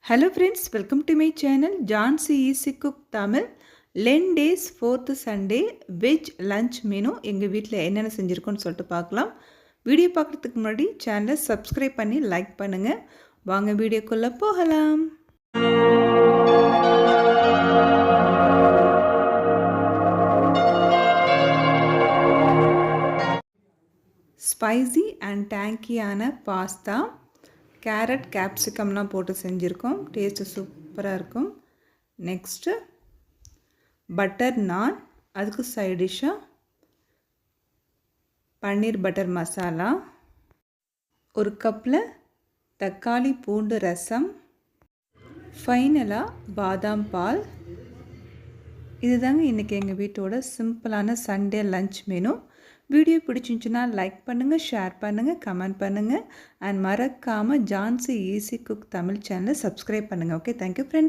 Hello friends, welcome to my channel Jansi Easy Cook Tamil. 10 days 4th Sunday veg lunch menu எங்கள் வீட்டில் என்னென்ன செஞ்சுருக்கோன்னு சொல்லிட்டு பார்க்கலாம். Video பார்க்குறதுக்கு முன்னாடி சேனலை சப்ஸ்கிரைப் பண்ணி லைக் பண்ணுங்கள். வாங்க வீடியோக்குள்ளே போகலாம். ஸ்பைசி அண்ட் டேங்கியான பாஸ்தா, கேரட் கேப்சிகம்லாம் போட்டு செஞ்சுருக்கோம். டேஸ்ட்டு சூப்பராக இருக்கும். நெக்ஸ்ட்டு பட்டர் நான், அதுக்கு சைட் டிஷ்ஷாக பன்னீர் பட்டர் மசாலா, ஒரு கப்பில் தக்காளி பூண்டு ரசம், ஃபைனலாக பாதாம் பால். இதுதாங்க இன்றைக்கி எங்கள் வீட்டோட சிம்பிளான சண்டே லன்ச் மெனு. வீடியோ பிடிச்சிருந்துச்சுன்னா லைக் பண்ணுங்கள், ஷேர் பண்ணுங்கள், கமெண்ட் பண்ணுங்கள் அண்ட் மறக்காமல் ஜான்சி ஈஸி குக் தமிழ் சேனலை சப்ஸ்கிரைப் பண்ணுங்கள். Okay, thank you friends.